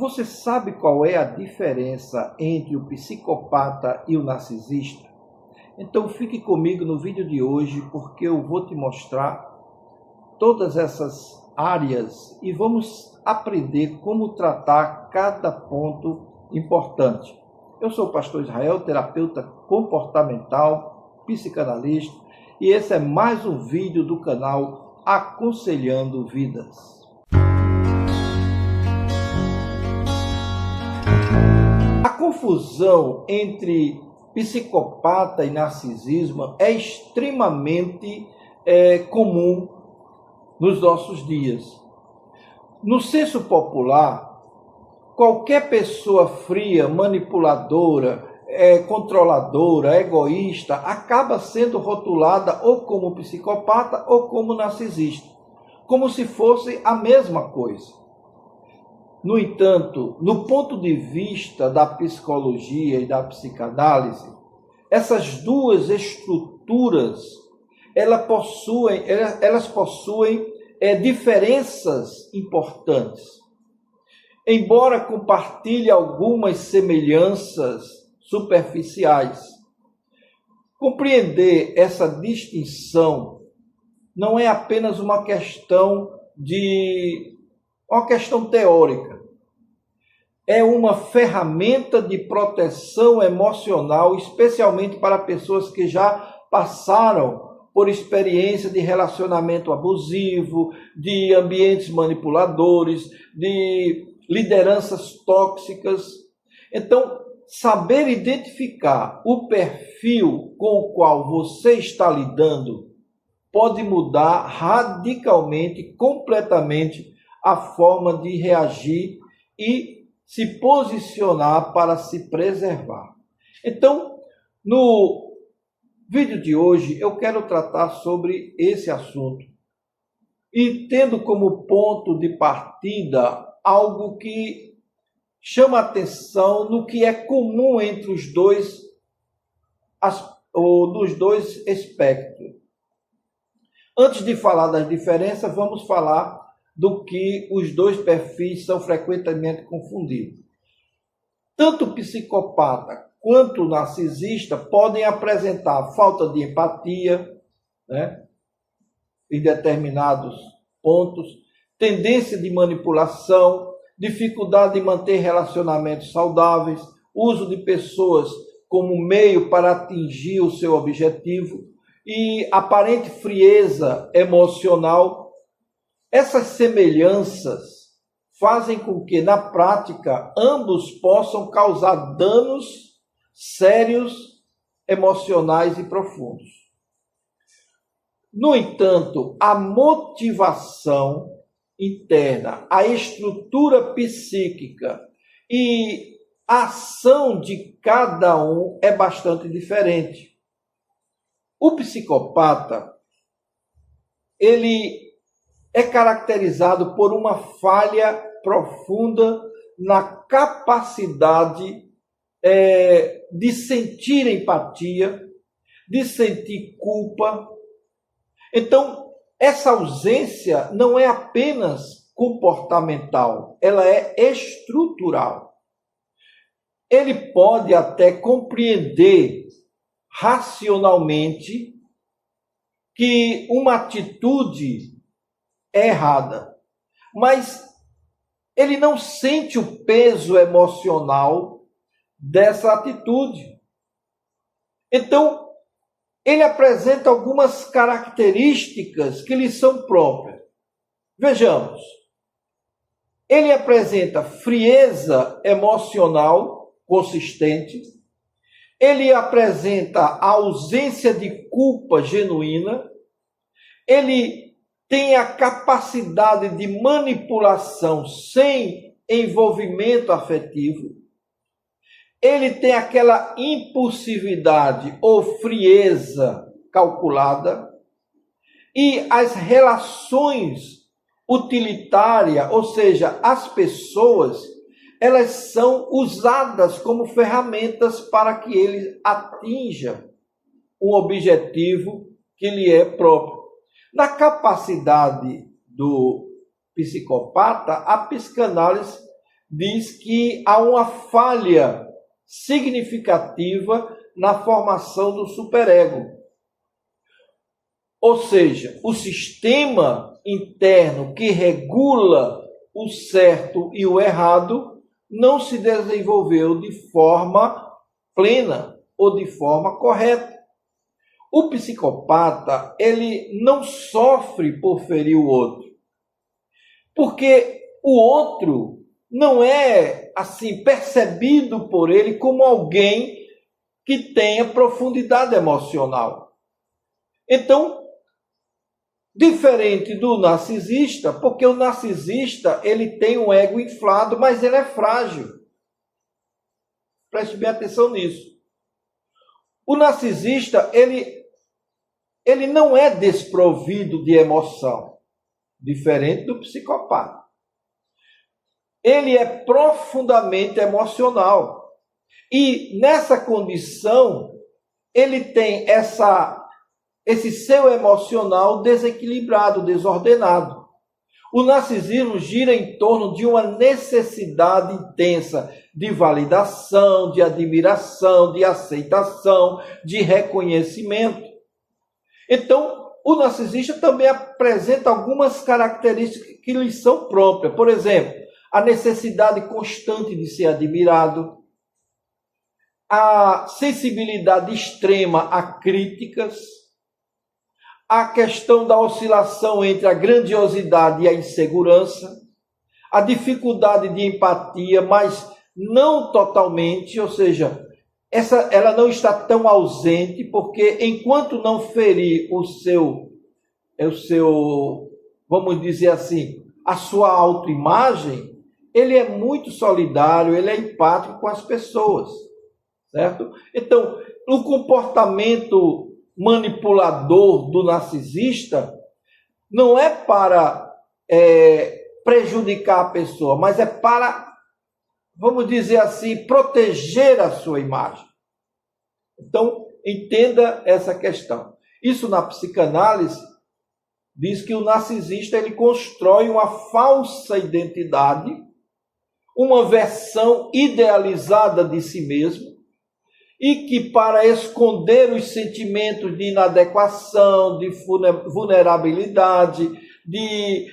Você sabe qual é a diferença entre o psicopata e o narcisista? Então fique comigo no vídeo de hoje, porque eu vou te mostrar todas essas áreas e vamos aprender como tratar cada ponto importante. Eu sou o pastor Israel, terapeuta comportamental, psicanalista, e esse é mais um vídeo do canal Aconselhando Vidas. A confusão entre psicopata e narcisismo é extremamente comum nos nossos dias. No senso popular, qualquer pessoa fria, manipuladora, controladora, egoísta, acaba sendo rotulada ou como psicopata ou como narcisista, como se fosse a mesma coisa. No entanto, no ponto de vista da psicologia e da psicanálise, essas duas estruturas elas possuem diferenças importantes. Embora compartilhem algumas semelhanças superficiais, compreender essa distinção não é apenas uma questão teórica. É uma ferramenta de proteção emocional, especialmente para pessoas que já passaram por experiência de relacionamento abusivo, de ambientes manipuladores, de lideranças tóxicas. Então, saber identificar o perfil com o qual você está lidando pode mudar radicalmente, completamente, a forma de reagir e se posicionar para se preservar. Então, no vídeo de hoje, eu quero tratar sobre esse assunto e tendo como ponto de partida algo que chama atenção no que é comum entre os dois espectros. Antes de falar das diferenças, vamos falar do que os dois perfis são frequentemente confundidos. Tanto o psicopata quanto o narcisista podem apresentar falta de empatia, em determinados pontos, tendência de manipulação, dificuldade de manter relacionamentos saudáveis, uso de pessoas como meio para atingir o seu objetivo e aparente frieza emocional. Essas semelhanças fazem com que, na prática, ambos possam causar danos sérios, emocionais e profundos. No entanto, a motivação interna, a estrutura psíquica e a ação de cada um é bastante diferente. O psicopata, ele é caracterizado por uma falha profunda na capacidade de sentir empatia, de sentir culpa. Então, essa ausência não é apenas comportamental, ela é estrutural. Ele pode até compreender racionalmente que uma atitude é errada, mas ele não sente o peso emocional dessa atitude. Então, ele apresenta algumas características que lhe são próprias. Vejamos, ele apresenta frieza emocional consistente, ele apresenta a ausência de culpa genuína, ele tem a capacidade de manipulação sem envolvimento afetivo, ele tem aquela impulsividade ou frieza calculada e as relações utilitárias, ou seja, as pessoas, elas são usadas como ferramentas para que ele atinja um objetivo que lhe é próprio. Na capacidade do psicopata, a psicanálise diz que há uma falha significativa na formação do superego. Ou seja, o sistema interno que regula o certo e o errado não se desenvolveu de forma plena ou de forma correta. O psicopata, ele não sofre por ferir o outro, porque o outro não é assim percebido por ele como alguém que tenha profundidade emocional. Então, diferente do narcisista, porque o narcisista ele tem um ego inflado, mas ele é frágil. Preste bem atenção nisso. O narcisista, ele não é desprovido de emoção, diferente do psicopata. Ele é profundamente emocional. E nessa condição, ele tem esse seu emocional desequilibrado, desordenado. O narcisismo gira em torno de uma necessidade intensa de validação, de admiração, de aceitação, de reconhecimento. Então, o narcisista também apresenta algumas características que lhe são próprias. Por exemplo, a necessidade constante de ser admirado, a sensibilidade extrema a críticas, a questão da oscilação entre a grandiosidade e a insegurança, a dificuldade de empatia, mas não totalmente, ou seja, ela não está tão ausente, porque enquanto não ferir o seu, vamos dizer assim, a sua autoimagem, ele é muito solidário, ele é empático com as pessoas, certo? Então, o comportamento manipulador do narcisista não é para prejudicar a pessoa, mas é para, vamos dizer assim, proteger a sua imagem. Então, entenda essa questão. Isso na psicanálise diz que o narcisista ele constrói uma falsa identidade, uma versão idealizada de si mesmo, e que para esconder os sentimentos de inadequação, de vulnerabilidade, de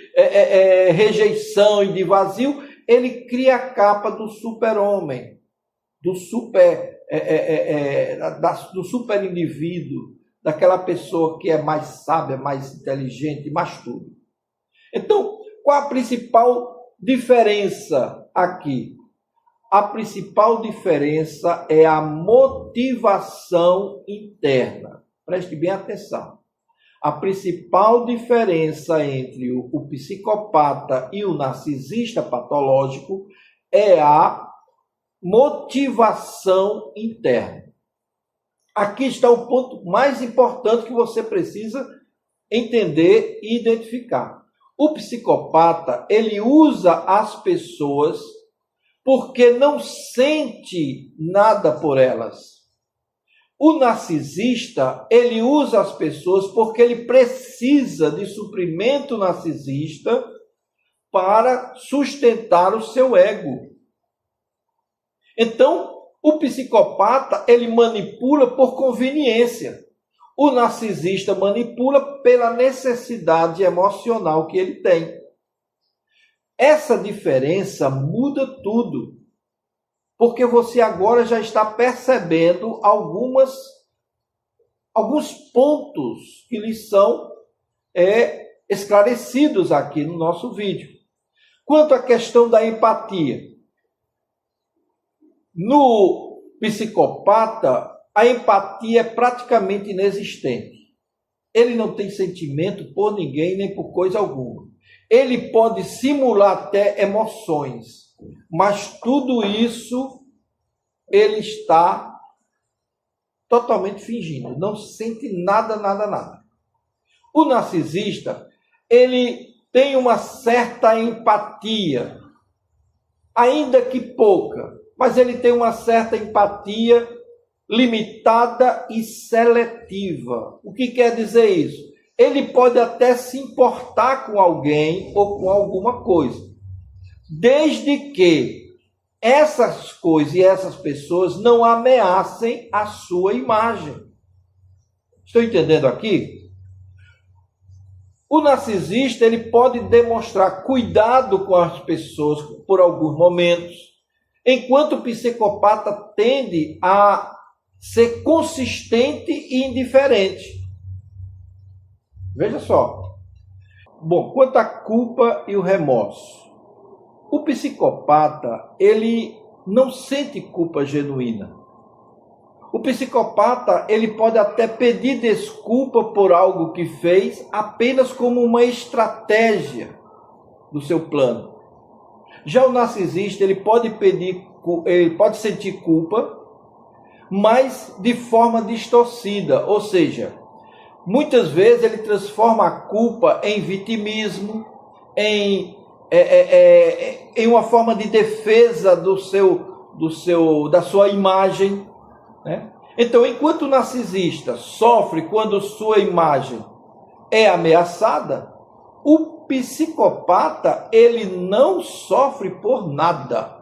rejeição e de vazio, ele cria a capa do super-homem, do super-indivíduo, daquela pessoa que é mais sábia, mais inteligente, mais tudo. Então, qual a principal diferença aqui? A principal diferença é a motivação interna. Preste bem atenção. A principal diferença entre o psicopata e o narcisista patológico é a motivação interna. Aqui está o ponto mais importante que você precisa entender e identificar. O psicopata, ele usa as pessoas porque não sente nada por elas. O narcisista, ele usa as pessoas porque ele precisa de suprimento narcisista para sustentar o seu ego. Então, o psicopata, ele manipula por conveniência. O narcisista manipula pela necessidade emocional que ele tem. Essa diferença muda tudo, porque você agora já está percebendo alguns pontos que lhe são esclarecidos aqui no nosso vídeo. Quanto à questão da empatia, no psicopata, a empatia é praticamente inexistente. Ele não tem sentimento por ninguém, nem por coisa alguma. Ele pode simular até emoções, mas tudo isso ele está totalmente fingindo, não sente nada, nada, nada. O narcisista, ele tem uma certa empatia, ainda que pouca, mas ele tem uma certa empatia limitada e seletiva. O que quer dizer isso? Ele pode até se importar com alguém ou com alguma coisa, desde que essas coisas e essas pessoas não ameacem a sua imagem. Estou entendendo aqui? O narcisista, ele pode demonstrar cuidado com as pessoas por alguns momentos, enquanto o psicopata tende a ser consistente e indiferente. Veja só. Bom, quanto à culpa e o remorso. O psicopata, ele não sente culpa genuína. O psicopata, ele pode até pedir desculpa por algo que fez apenas como uma estratégia do seu plano. Já o narcisista, ele pode sentir culpa, mas de forma distorcida, ou seja, muitas vezes ele transforma a culpa em vitimismo, em uma forma de defesa da sua imagem, né? Então, enquanto o narcisista sofre quando sua imagem é ameaçada, o psicopata, ele não sofre por nada.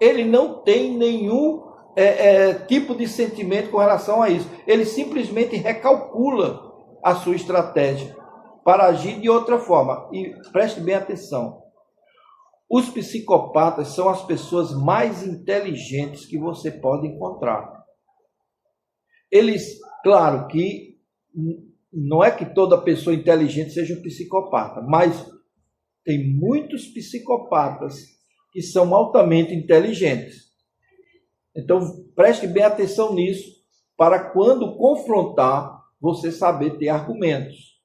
Ele não tem nenhum tipo de sentimento com relação a isso. Ele simplesmente recalcula a sua estratégia para agir de outra forma. E preste bem atenção. Os psicopatas são as pessoas mais inteligentes que você pode encontrar. Eles, claro que não é que toda pessoa inteligente seja um psicopata, mas tem muitos psicopatas que são altamente inteligentes. Então, preste bem atenção nisso, para quando confrontar, você saber ter argumentos.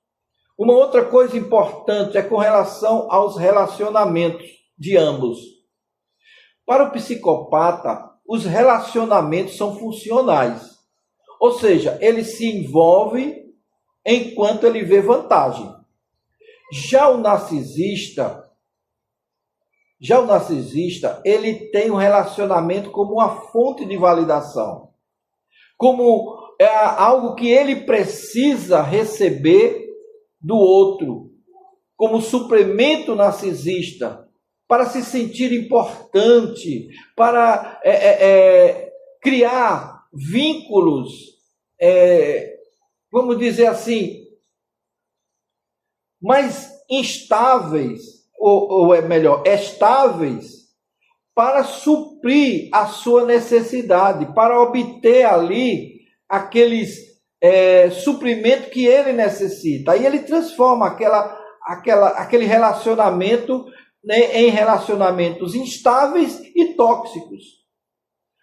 Uma outra coisa importante é com relação aos relacionamentos de ambos. Para o psicopata, os relacionamentos são funcionais. Ou seja, ele se envolve enquanto ele vê vantagem. Já o narcisista, ele tem um relacionamento como uma fonte de validação. Como algo que ele precisa receber do outro. Como suplemento narcisista, para se sentir importante, para criar vínculos, vamos dizer assim, mais instáveis, ou é melhor, estáveis, para suprir a sua necessidade, para obter ali aqueles suprimento que ele necessita. Aí ele transforma aquele relacionamento, né, em relacionamentos instáveis e tóxicos.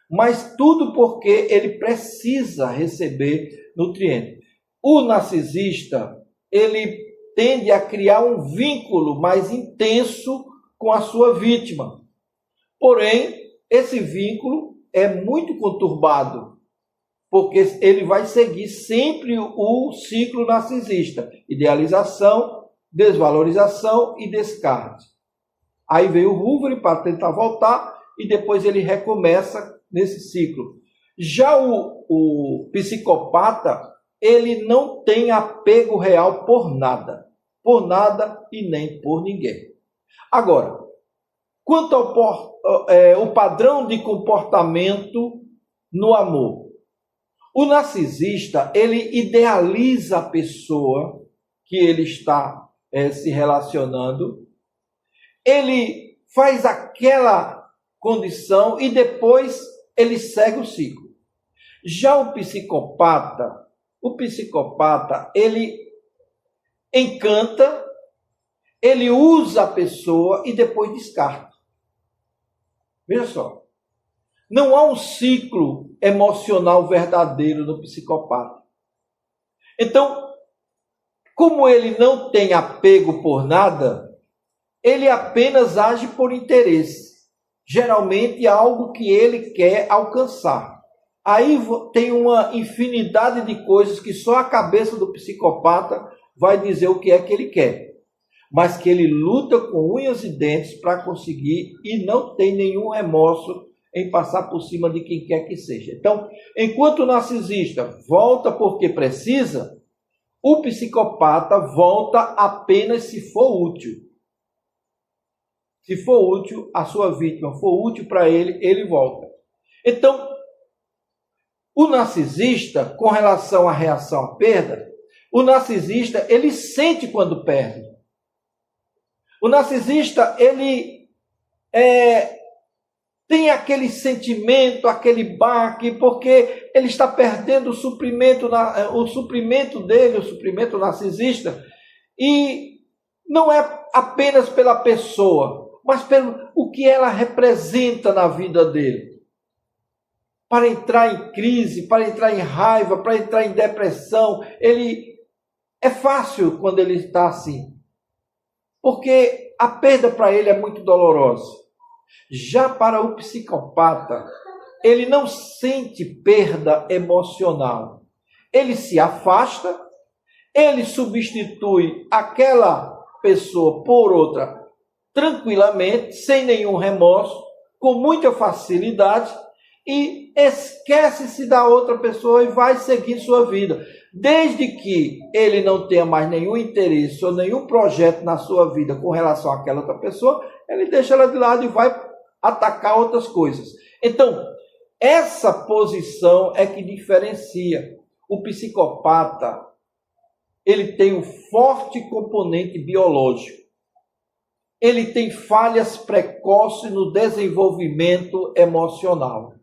Mas tudo porque ele precisa receber nutrientes. O narcisista, ele tende a criar um vínculo mais intenso com a sua vítima. Porém, esse vínculo é muito conturbado, porque ele vai seguir sempre o ciclo narcisista: idealização, desvalorização e descarte. Aí veio o Hoover para tentar voltar e depois ele recomeça nesse ciclo. Já o psicopata, ele não tem apego real por nada e nem por ninguém. Agora, quanto ao padrão de comportamento no amor, o narcisista, ele idealiza a pessoa que ele está se relacionando, ele faz aquela condição e depois ele segue o ciclo. Já o psicopata, ele encanta, ele usa a pessoa e depois descarta. Veja só. Não há um ciclo emocional verdadeiro no psicopata. Então, como ele não tem apego por nada, ele apenas age por interesse. Geralmente é algo que ele quer alcançar. Aí tem uma infinidade de coisas que só a cabeça do psicopata vai dizer o que é que ele quer. Mas que ele luta com unhas e dentes para conseguir e não tem nenhum remorso em passar por cima de quem quer que seja. Então, enquanto o narcisista volta porque precisa, o psicopata volta apenas se for útil. Se for útil, a sua vítima for útil para ele, ele volta. Então, o narcisista, com relação à reação à perda, o narcisista, ele sente quando perde. O narcisista, ele tem aquele sentimento, aquele baque, porque ele está perdendo o suprimento dele, o suprimento narcisista, e não é apenas pela pessoa, mas pelo o que ela representa na vida dele. Para entrar em crise, para entrar em raiva, para entrar em depressão, é fácil quando ele está assim, porque a perda para ele é muito dolorosa. Já para o psicopata, ele não sente perda emocional. Ele se afasta, ele substitui aquela pessoa por outra tranquilamente, sem nenhum remorso, com muita facilidade, e esquece-se da outra pessoa e vai seguir sua vida. Desde que ele não tenha mais nenhum interesse ou nenhum projeto na sua vida com relação àquela outra pessoa, ele deixa ela de lado e vai atacar outras coisas. Então, essa posição é que diferencia. O psicopata, ele tem um forte componente biológico. Ele tem falhas precoces no desenvolvimento emocional.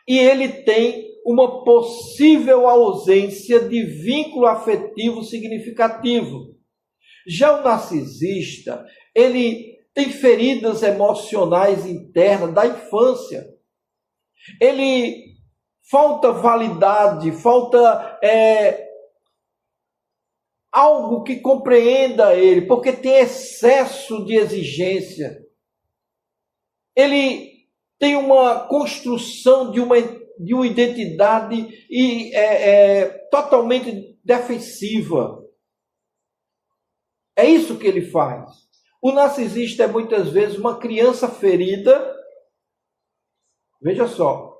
E ele tem uma possível ausência de vínculo afetivo significativo. Já o narcisista, ele tem feridas emocionais internas da infância. Ele falta validade, falta algo que compreenda ele, porque tem excesso de exigência. Ele tem uma construção de uma identidade totalmente defensiva. É isso que ele faz. O narcisista é muitas vezes uma criança ferida, veja só,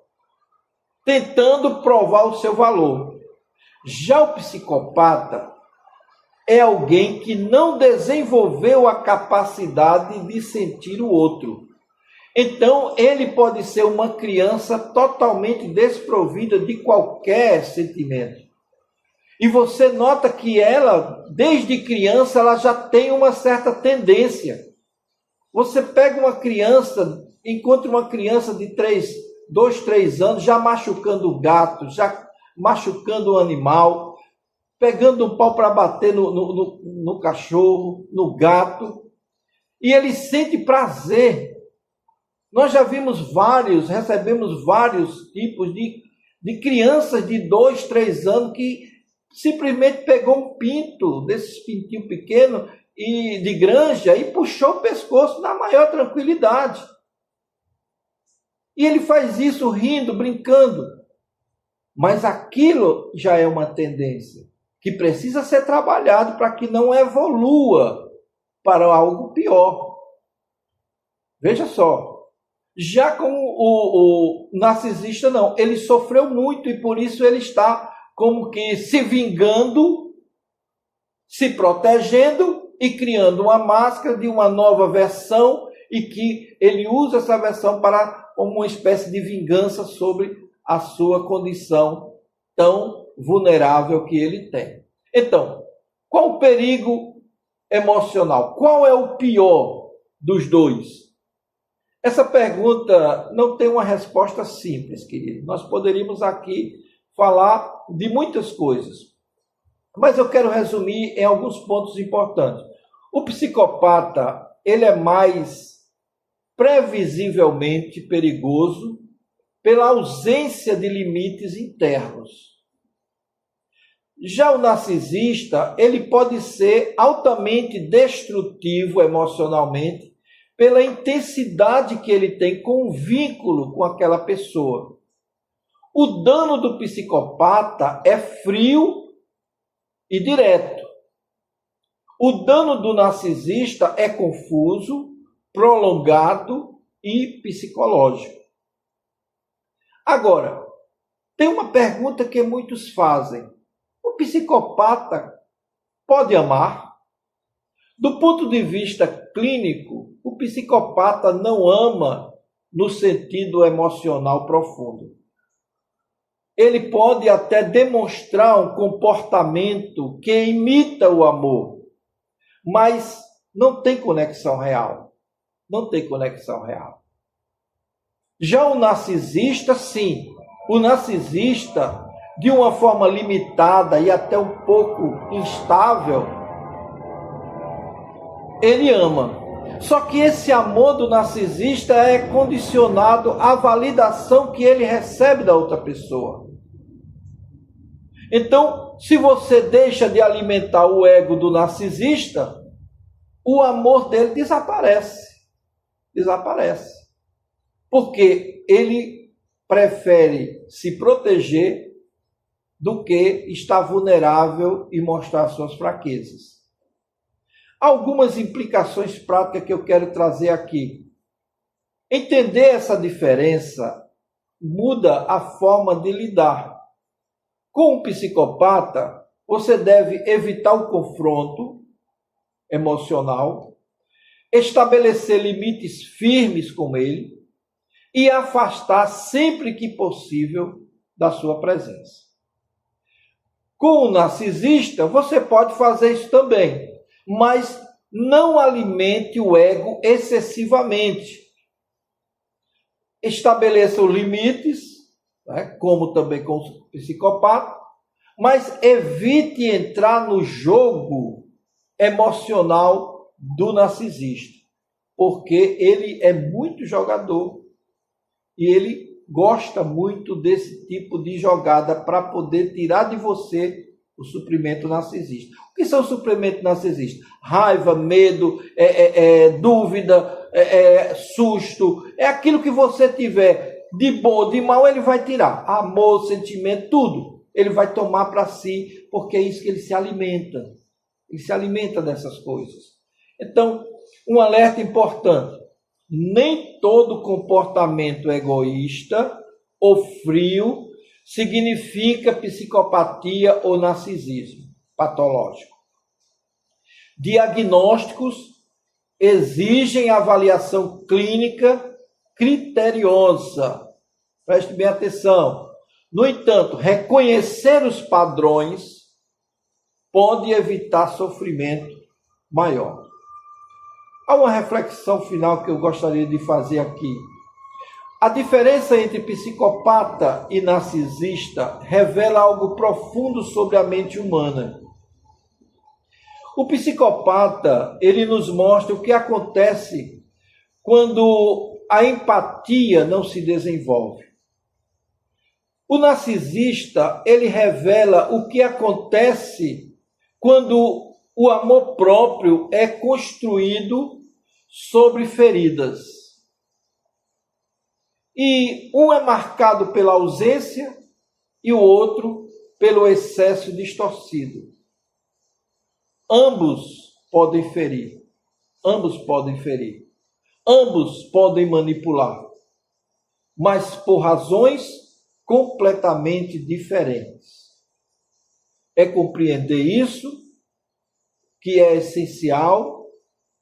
tentando provar o seu valor. Já o psicopata é alguém que não desenvolveu a capacidade de sentir o outro. Então, ele pode ser uma criança totalmente desprovida de qualquer sentimento. E você nota que ela, desde criança, ela já tem uma certa tendência. Você pega uma criança, encontra uma criança de 2, 3 anos, já machucando o gato, já machucando o animal, pegando um pau para bater no cachorro, no gato, e ele sente prazer. Nós já recebemos vários tipos de crianças de 2, 3 anos que simplesmente pegou um pinto, desses pintinhos pequenos, e de granja, e puxou o pescoço na maior tranquilidade. E ele faz isso rindo, brincando. Mas aquilo já é uma tendência que precisa ser trabalhado para que não evolua para algo pior. Veja só. Já com o narcisista, não. Ele sofreu muito e por isso ele está como que se vingando, se protegendo e criando uma máscara de uma nova versão e que ele usa essa versão como uma espécie de vingança sobre a sua condição tão vulnerável que ele tem. Então, qual o perigo emocional? Qual é o pior dos dois? Essa pergunta não tem uma resposta simples, querido. Nós poderíamos aqui falar de muitas coisas, mas eu quero resumir em alguns pontos importantes. O psicopata, ele é mais previsivelmente perigoso pela ausência de limites internos. Já o narcisista, ele pode ser altamente destrutivo emocionalmente pela intensidade que ele tem com o vínculo com aquela pessoa. O dano do psicopata é frio e direto. O dano do narcisista é confuso, prolongado e psicológico. Agora, tem uma pergunta que muitos fazem. O psicopata pode amar? Do ponto de vista clínico, o psicopata não ama no sentido emocional profundo. Ele pode até demonstrar um comportamento que imita o amor, mas não tem conexão real. Não tem conexão real. Já o narcisista, sim. O narcisista, de uma forma limitada e até um pouco instável, ele ama. Só que esse amor do narcisista é condicionado à validação que ele recebe da outra pessoa. Então, se você deixa de alimentar o ego do narcisista, o amor dele desaparece. Desaparece. Porque ele prefere se proteger do que estar vulnerável e mostrar suas fraquezas. Algumas implicações práticas que eu quero trazer aqui. Entender essa diferença muda a forma de lidar. Com um psicopata, você deve evitar o confronto emocional, estabelecer limites firmes com ele e afastar sempre que possível da sua presença. Com o narcisista, você pode fazer isso também, mas não alimente o ego excessivamente. Estabeleça os limites, como também com o psicopata, mas evite entrar no jogo emocional do narcisista, porque ele é muito jogador e ele gosta muito desse tipo de jogada para poder tirar de você o suprimento narcisista. O que são suprimentos narcisistas? Raiva, medo, dúvida, susto. É aquilo que você tiver de bom, de mal, ele vai tirar. Amor, sentimento, tudo. Ele vai tomar para si, porque é isso que ele se alimenta. Ele se alimenta dessas coisas. Então, um alerta importante. Nem todo comportamento egoísta ou frio significa psicopatia ou narcisismo patológico. Diagnósticos exigem avaliação clínica criteriosa. Preste bem atenção. No entanto, reconhecer os padrões pode evitar sofrimento maior. Há uma reflexão final que eu gostaria de fazer aqui. A diferença entre psicopata e narcisista revela algo profundo sobre a mente humana. O psicopata, ele nos mostra o que acontece quando a empatia não se desenvolve. O narcisista, ele revela o que acontece quando o amor próprio é construído sobre feridas. E um é marcado pela ausência e o outro pelo excesso distorcido. Ambos podem ferir. Ambos podem ferir. Ambos podem manipular. Mas por razões completamente diferentes. É compreender isso que é essencial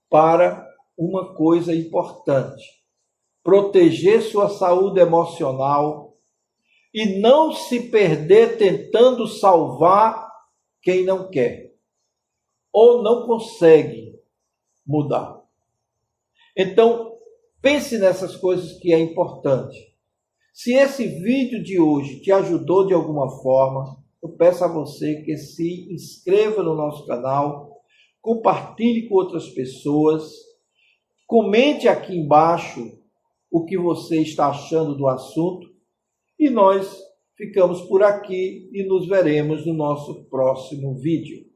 para uma coisa importante: proteger sua saúde emocional e não se perder tentando salvar quem não quer ou não consegue mudar. Então, pense nessas coisas que é importante. Se esse vídeo de hoje te ajudou de alguma forma, eu peço a você que se inscreva no nosso canal, compartilhe com outras pessoas, comente aqui embaixo o que você está achando do assunto e nós ficamos por aqui e nos veremos no nosso próximo vídeo.